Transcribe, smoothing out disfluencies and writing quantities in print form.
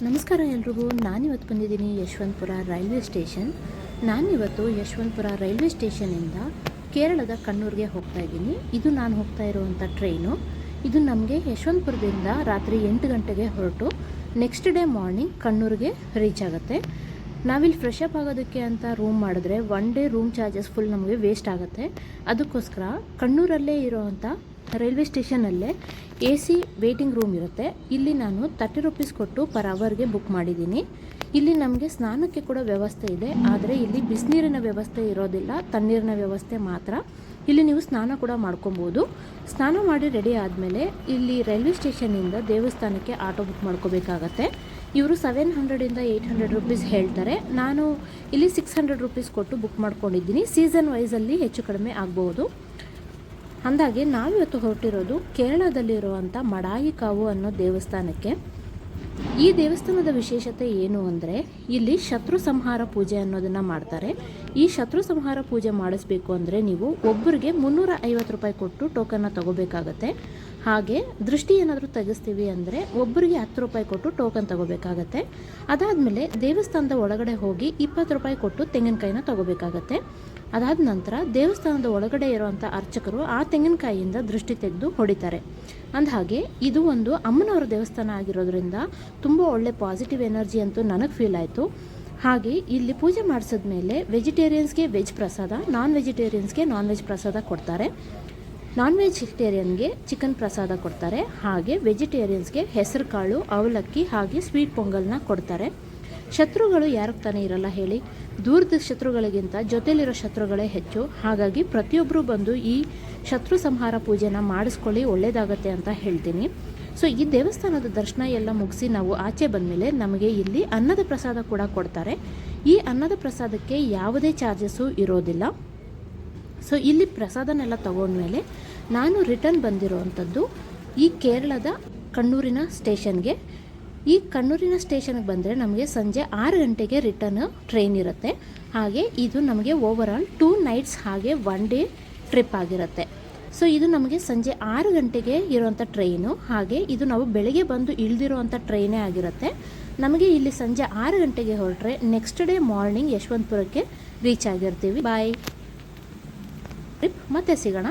ನಮಸ್ಕಾರ ಎಲ್ರಿಗೂ. ನಾನಿವತ್ತು ಬಂದಿದ್ದೀನಿ ಯಶವಂತಪುರ ರೈಲ್ವೆ ಸ್ಟೇಷನ್. ನಾನಿವತ್ತು ಯಶವಂತಪುರ ರೈಲ್ವೆ ಸ್ಟೇಷನಿಂದ ಕೇರಳದ ಕಣ್ಣೂರಿಗೆ ಹೋಗ್ತಾ ಇದ್ದೀನಿ. ಇದು ನಾನು ಹೋಗ್ತಾ ಇರುವಂಥ ಟ್ರೈನು. ಇದು ನಮಗೆ ಯಶವಂತಪುರದಿಂದ ರಾತ್ರಿ 8 ಗಂಟೆಗೆ ಹೊರಟು ನೆಕ್ಸ್ಟ್ ಡೇ ಮಾರ್ನಿಂಗ್ ಕಣ್ಣೂರಿಗೆ ರೀಚ್ ಆಗುತ್ತೆ. ನಾವಿಲ್ಲಿ ಫ್ರೆಶ್ ಅಪ್ ಆಗೋದಕ್ಕೆ ಅಂತ ರೂಮ್ ಮಾಡಿದ್ರೆ 1 ಡೇ ರೂಮ್ ಚಾರ್ಜಸ್ ಫುಲ್ ನಮಗೆ ವೇಸ್ಟ್ ಆಗುತ್ತೆ. ಅದಕ್ಕೋಸ್ಕರ ಕಣ್ಣೂರಲ್ಲೇ ಇರೋವಂಥ ರೈಲ್ವೆ ಸ್ಟೇಷನಲ್ಲೇ AC ವೇಟಿಂಗ್ ರೂಮ್ ಇರುತ್ತೆ. ಇಲ್ಲಿ ನಾನು 30 ರೂಪೀಸ್ ಕೊಟ್ಟು ಪರ್ ಅವರ್ಗೆ ಬುಕ್ ಮಾಡಿದ್ದೀನಿ. ಇಲ್ಲಿ ನಮಗೆ ಸ್ನಾನಕ್ಕೆ ಕೂಡ ವ್ಯವಸ್ಥೆ ಇದೆ, ಆದರೆ ಇಲ್ಲಿ ಬಿಸಿನೀರಿನ ವ್ಯವಸ್ಥೆ ಇರೋದಿಲ್ಲ, ತಣ್ಣೀರಿನ ವ್ಯವಸ್ಥೆ ಮಾತ್ರ. ಇಲ್ಲಿ ನೀವು ಸ್ನಾನ ಕೂಡ ಮಾಡ್ಕೊಬೋದು. ಸ್ನಾನ ಮಾಡಿ ರೆಡಿ ಆದಮೇಲೆ ಇಲ್ಲಿ ರೈಲ್ವೆ ಸ್ಟೇಷನಿಂದ ದೇವಸ್ಥಾನಕ್ಕೆ ಆಟೋ ಬುಕ್ ಮಾಡ್ಕೋಬೇಕಾಗತ್ತೆ. ಇವರು 700 800 ರೂಪೀಸ್ ಹೇಳ್ತಾರೆ. ನಾನು ಇಲ್ಲಿ 600 ರೂಪೀಸ್ ಕೊಟ್ಟು ಬುಕ್ ಮಾಡ್ಕೊಂಡಿದ್ದೀನಿ. ಸೀಸನ್ ವೈಸಲ್ಲಿ ಹೆಚ್ಚು ಕಡಿಮೆ ಆಗ್ಬೋದು. ಅಂದಾಗೆ ನಾವಿವತ್ತು ಹೊರಟಿರೋದು ಕೇರಳದಲ್ಲಿರುವಂಥ ಮಡಾಯಿಕಾವು ಅನ್ನೋ ದೇವಸ್ಥಾನಕ್ಕೆ. ಈ ದೇವಸ್ಥಾನದ ವಿಶೇಷತೆ ಏನು ಅಂದರೆ ಇಲ್ಲಿ ಶತ್ರು ಸಂಹಾರ ಪೂಜೆ ಅನ್ನೋದನ್ನು ಮಾಡ್ತಾರೆ. ಈ ಶತ್ರು ಸಂಹಾರ ಪೂಜೆ ಮಾಡಿಸ್ಬೇಕು ಅಂದರೆ ನೀವು ಒಬ್ಬರಿಗೆ 350 ರೂಪಾಯಿ ಕೊಟ್ಟು ಟೋಕನ್ನ ತಗೋಬೇಕಾಗತ್ತೆ. ಹಾಗೆ ದೃಷ್ಟಿ ಏನಾದರೂ ತೆಗೆಸ್ತೀವಿ ಅಂದರೆ ಒಬ್ಬರಿಗೆ 10 ರೂಪಾಯಿ ಕೊಟ್ಟು ಟೋಕನ್ ತಗೋಬೇಕಾಗತ್ತೆ. ಅದಾದಮೇಲೆ ದೇವಸ್ಥಾನದ ಒಳಗಡೆ ಹೋಗಿ 20 ರೂಪಾಯಿ ಕೊಟ್ಟು ತೆಂಗಿನಕಾಯಿನ ತಗೋಬೇಕಾಗತ್ತೆ. ಅದಾದ ನಂತರ ದೇವಸ್ಥಾನದ ಒಳಗಡೆ ಇರುವಂಥ ಅರ್ಚಕರು ಆ ತೆಂಗಿನಕಾಯಿಯಿಂದ ದೃಷ್ಟಿ ತೆಗೆದು ಹೊಡಿತಾರೆ. ಅಂದಹಾಗೆ ಇದು ಒಂದು ಅಮ್ಮನವರ ದೇವಸ್ಥಾನ ಆಗಿರೋದ್ರಿಂದ ತುಂಬ ಒಳ್ಳೆ ಪಾಸಿಟಿವ್ ಎನರ್ಜಿ ಅಂತೂ ನನಗೆ ಫೀಲ್ ಆಯಿತು. ಹಾಗೆ ಇಲ್ಲಿ ಪೂಜೆ ಮಾಡಿಸಿದ್ಮೇಲೆ ವೆಜಿಟೇರಿಯನ್ಸ್ಗೆ ವೆಜ್ ಪ್ರಸಾದ, ನಾನ್ ವೆಜಿಟೇರಿಯನ್ಸ್ಗೆ ನಾನ್ ವೆಜ್ ಪ್ರಸಾದ ಕೊಡ್ತಾರೆ. ನಾನ್ ವೆಜಿಟೇರಿಯನ್ಗೆ ಚಿಕನ್ ಪ್ರಸಾದ ಕೊಡ್ತಾರೆ. ಹಾಗೆ ವೆಜಿಟೇರಿಯನ್ಸ್ಗೆ ಹೆಸರು ಕಾಳು, ಅವಲಕ್ಕಿ ಹಾಗೆ ಸ್ವೀಟ್ ಪೊಂಗಲ್ನ ಕೊಡ್ತಾರೆ. ಶತ್ರುಗಳು ಯಾರಿಗೆ ತಾನೇ ಇರಲ್ಲ ಹೇಳಿ? ದೂರದ ಶತ್ರುಗಳಿಗಿಂತ ಜೊತೆಲಿರೋ ಶತ್ರುಗಳೇ ಹೆಚ್ಚು. ಹಾಗಾಗಿ ಪ್ರತಿಯೊಬ್ಬರು ಬಂದು ಈ ಶತ್ರು ಸಂಹಾರ ಪೂಜೆನ ಮಾಡಿಸ್ಕೊಳ್ಳಿ, ಒಳ್ಳೆಯದಾಗತ್ತೆ ಅಂತ ಹೇಳ್ತೀನಿ. ಸೊ ಈ ದೇವಸ್ಥಾನದ ದರ್ಶನ ಎಲ್ಲ ಮುಗಿಸಿ ನಾವು ಆಚೆ ಬಂದಮೇಲೆ ನಮಗೆ ಇಲ್ಲಿ ಅನ್ನದ ಪ್ರಸಾದ ಕೂಡ ಕೊಡ್ತಾರೆ. ಈ ಅನ್ನದ ಪ್ರಸಾದಕ್ಕೆ ಯಾವುದೇ ಚಾರ್ಜಸ್ಸು ಇರೋದಿಲ್ಲ. ಸೊ ಇಲ್ಲಿ ಪ್ರಸಾದನೆಲ್ಲ ತಗೊಂಡ್ಮೇಲೆ ನಾನು ರಿಟರ್ನ್ ಬಂದಿರೋವಂಥದ್ದು ಈ ಕೇರಳದ ಕಣ್ಣೂರಿನ ಸ್ಟೇಷನ್ಗೆ. ಈ ಕಣ್ಣೂರಿನ ಸ್ಟೇಷನ್ಗೆ ಬಂದರೆ ನಮಗೆ ಸಂಜೆ 6 ಗಂಟೆಗೆ ರಿಟರ್ನ್ ಟ್ರೈನ್ ಇರುತ್ತೆ. ಹಾಗೆ ಇದು ನಮಗೆ ಓವರಾಲ್ 2 ನೈಟ್ಸ್ ಹಾಗೆ 1 ಡೇ ಟ್ರಿಪ್ ಆಗಿರುತ್ತೆ. ಸೊ ಇದು ನಮಗೆ ಸಂಜೆ 6 ಗಂಟೆಗೆ ಇರೋವಂಥ ಟ್ರೈನು. ಹಾಗೆ ಇದು ನಾವು ಬೆಳಗ್ಗೆ ಬಂದು ಇಳಿದಿರೋವಂಥ ಟ್ರೈನೇ ಆಗಿರುತ್ತೆ. ನಮಗೆ ಇಲ್ಲಿ ಸಂಜೆ 6 ಗಂಟೆಗೆ ಹೊರಟ್ರೆ ನೆಕ್ಸ್ಟ್ ಡೇ ಮಾರ್ನಿಂಗ್ ಯಶವಂತಪುರಕ್ಕೆ ರೀಚ್ ಆಗಿರ್ತೀವಿ. ಬಾಯ್ ಟ್ರಿಪ್ ಮತ್ತೆ ಸಿಗೋಣ.